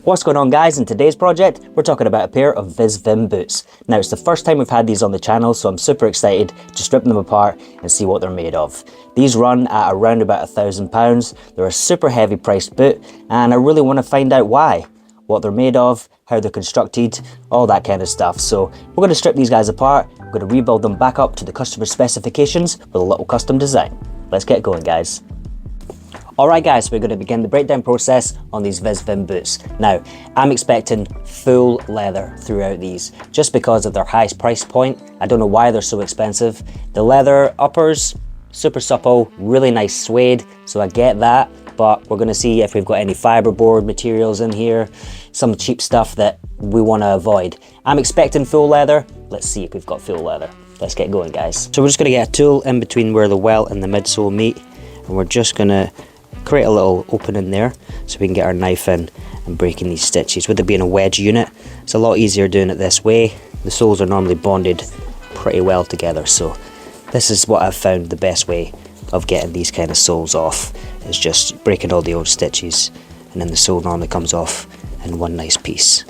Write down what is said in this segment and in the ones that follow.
What's going on, guys? In today's project, we're talking about a pair of VISVIM boots. Now, it's the first time we've had these on the channel, so I'm super excited to strip them apart and see what they're made of. These run at around about £1,000. They're a super heavy priced boot, and I really want to find out why, what they're made of, how they're constructed, all that kind of stuff. So we're going to strip these guys apart, we're going to rebuild them back up to the customer specifications with a little custom design. Let's get going, guys. Alright guys, so we're going to begin the breakdown process on these VISVIM boots. Now, I'm expecting full leather throughout these, just because of their highest price point. I don't know why they're so expensive. The leather uppers, super supple, really nice suede, so I get that, but we're going to see if we've got any fiberboard materials in here, some cheap stuff that we want to avoid. I'm expecting full leather. Let's see if we've got full leather. Let's get going, guys. So we're just going to get a tool in between where the welt and the midsole meet, and we're just going to create a little opening there so we can get our knife in and breaking these stitches. With it being a wedge unit, it's a lot easier doing it this way. The soles are normally bonded pretty well together, so this is what I've found the best way of getting these kind of soles off, is just breaking all the old stitches, and then the sole normally comes off in one nice piece.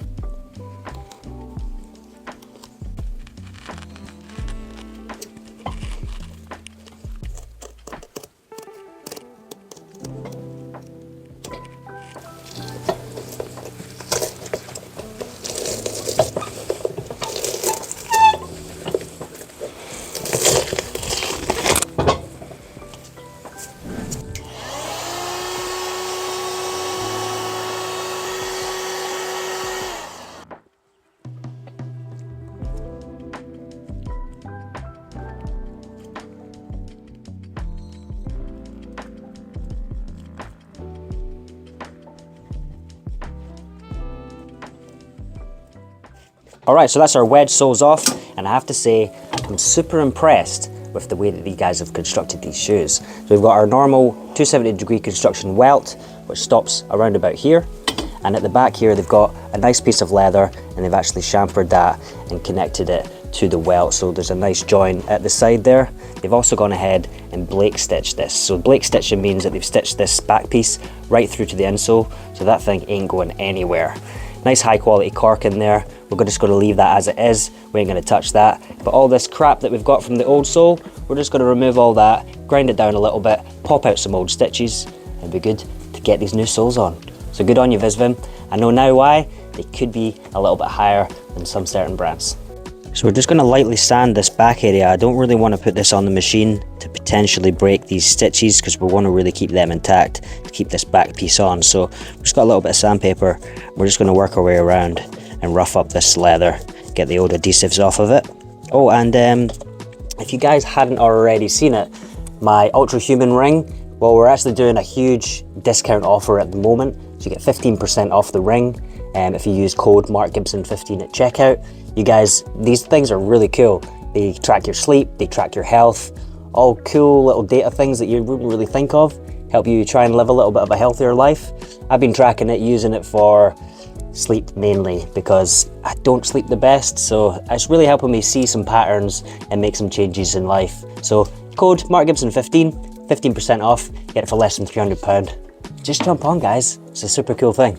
Alright, so that's our wedge soles off, and I have to say, I'm super impressed with the way that these guys have constructed these shoes. So we've got our normal 270-degree construction welt, which stops around about here, and at the back here they've got a nice piece of leather, and they've actually chamfered that and connected it to the welt, so there's a nice joint at the side there. They've also gone ahead and Blake stitched this. So Blake stitching means that they've stitched this back piece right through to the insole, so that thing ain't going anywhere. Nice high quality cork in there. We're just going to leave that as it is. We ain't going to touch that. But all this crap that we've got from the old sole, we're just going to remove all that, grind it down a little bit, pop out some old stitches, and be good to get these new soles on. So good on you, VISVIM. I know now why they could be a little bit higher than some certain brands. So we're just going to lightly sand this back area. I don't really want to put this on the machine to potentially break these stitches, because we want to really keep them intact to keep this back piece on. So we've just got a little bit of sandpaper. We're just going to work our way around and rough up this leather, get the old adhesives off of it. Oh, and if you guys hadn't already seen it, my Ultra Human ring, well, we're actually doing a huge discount offer at the moment. So you get 15% off the ring if you use code MarkGibson15 at checkout. You guys, these things are really cool. They track your sleep, they track your health, all cool little data things that you wouldn't really think of, help you try and live a little bit of a healthier life. I've been tracking it, using it for sleep mainly, because I don't sleep the best, so it's really helping me see some patterns and make some changes in life. So code MarkGibson15, 15% off, get it for less than £300. Just jump on, guys, it's a super cool thing.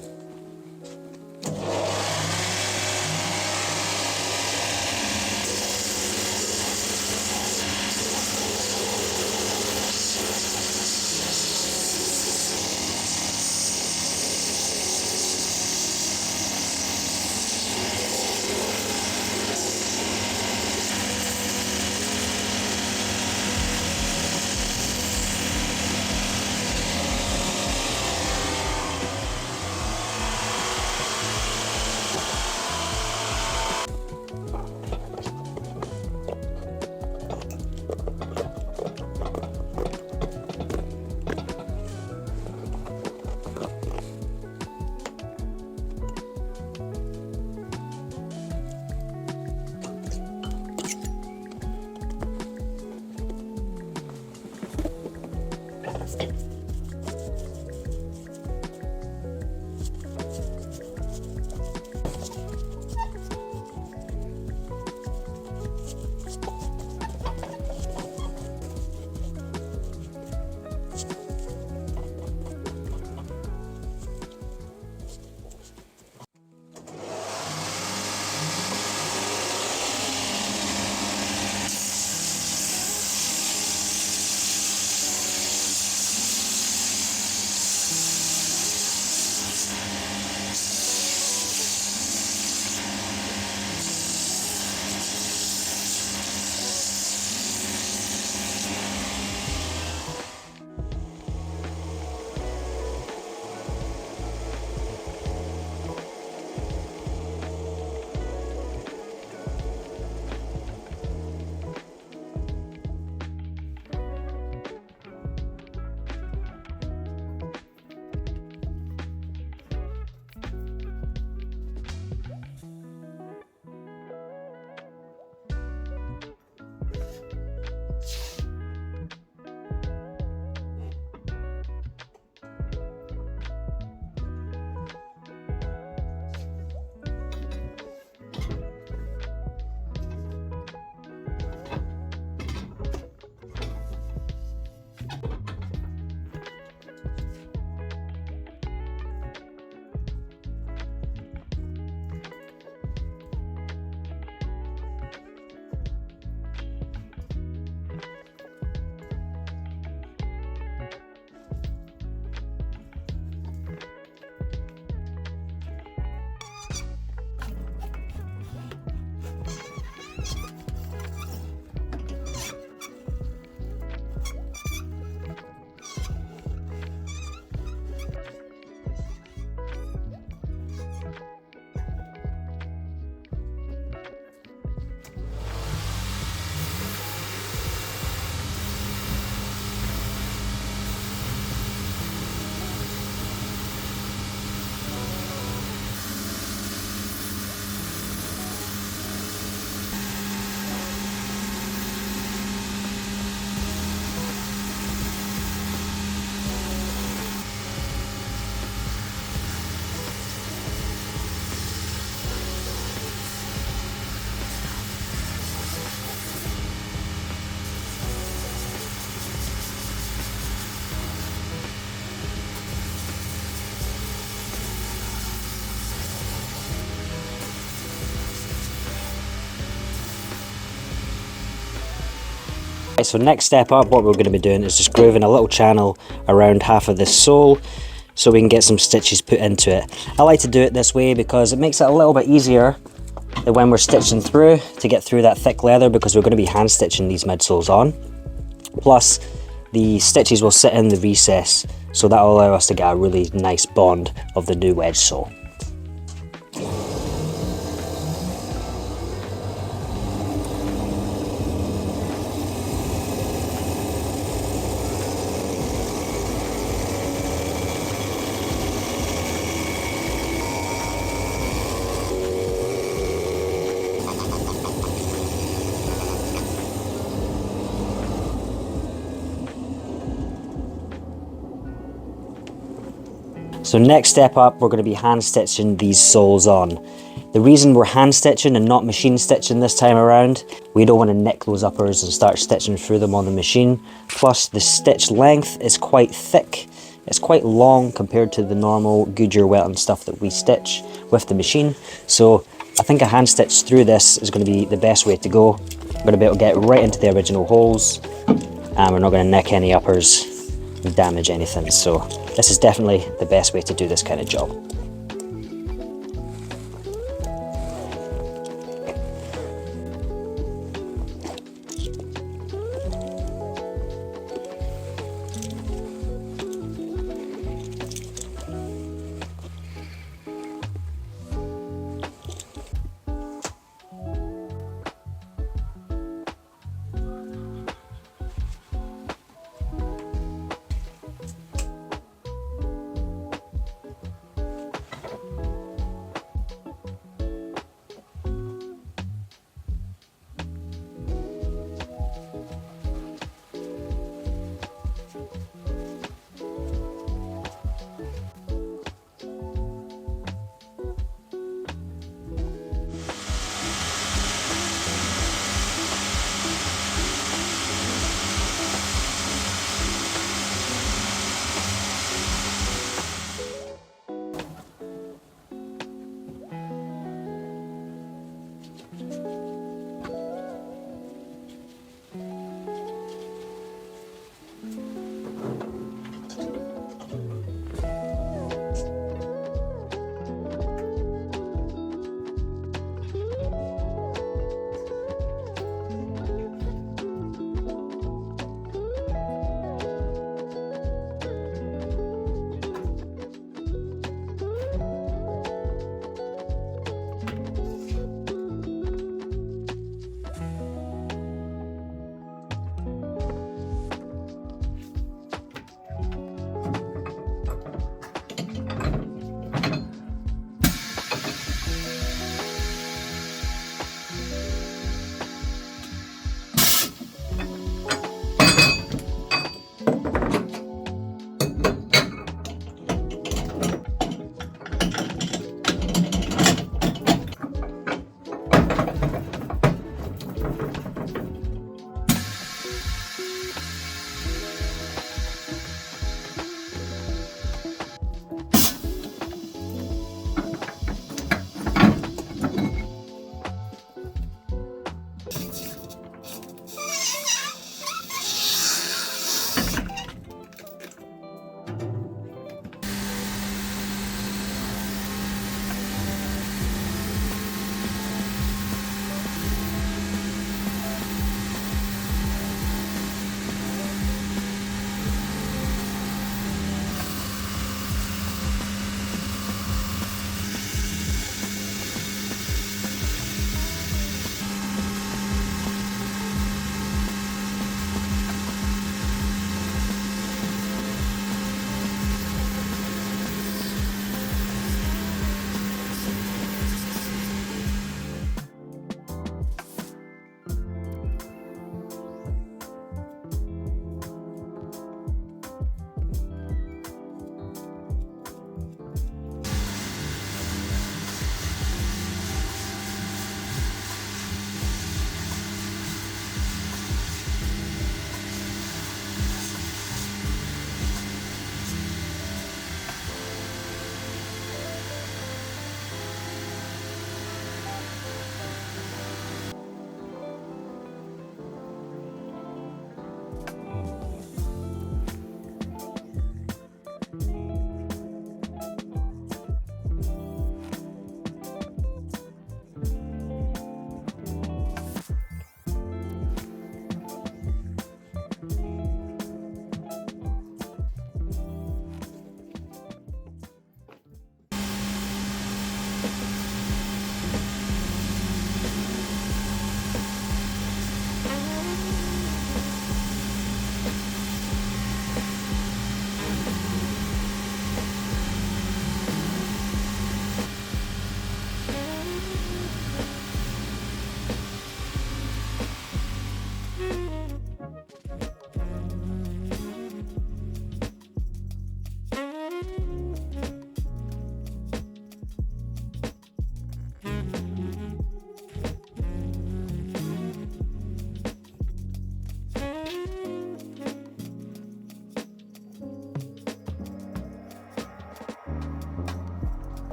So next step up, what we're going to be doing is just grooving a little channel around half of this sole so we can get some stitches put into it. I like to do it this way because it makes it a little bit easier than when we're stitching through to get through that thick leather, because we're going to be hand stitching these midsoles on. Plus the stitches will sit in the recess, so that will allow us to get a really nice bond of the new wedge sole. So next step up, we're going to be hand stitching these soles on. The reason we're hand stitching and not machine stitching this time around, we don't want to nick those uppers and start stitching through them on the machine. Plus the stitch length is quite thick. It's quite long compared to the normal Goodyear welting stuff that we stitch with the machine. So I think a hand stitch through this is going to be the best way to go. We're going to be able to get right into the original holes, and we're not going to nick any uppers and damage anything. So this is definitely the best way to do this kind of job.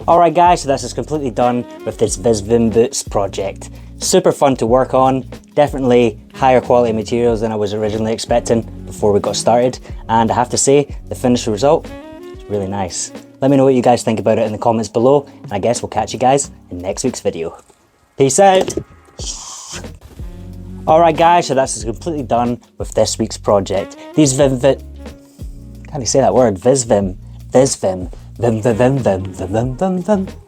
Alright guys, so this is completely done with this VISVIM boots project. Super fun to work on, definitely higher quality materials than I was originally expecting before we got started, and I have to say, the finished result is really nice. Let me know what you guys think about it in the comments below, and I guess we'll catch you guys in next week's video. Peace out! Alright guys, so that's completely done with this week's project. These can't you say that word? VISVIM. Vim, vim, vim, vim, vim, vim, vim, vim.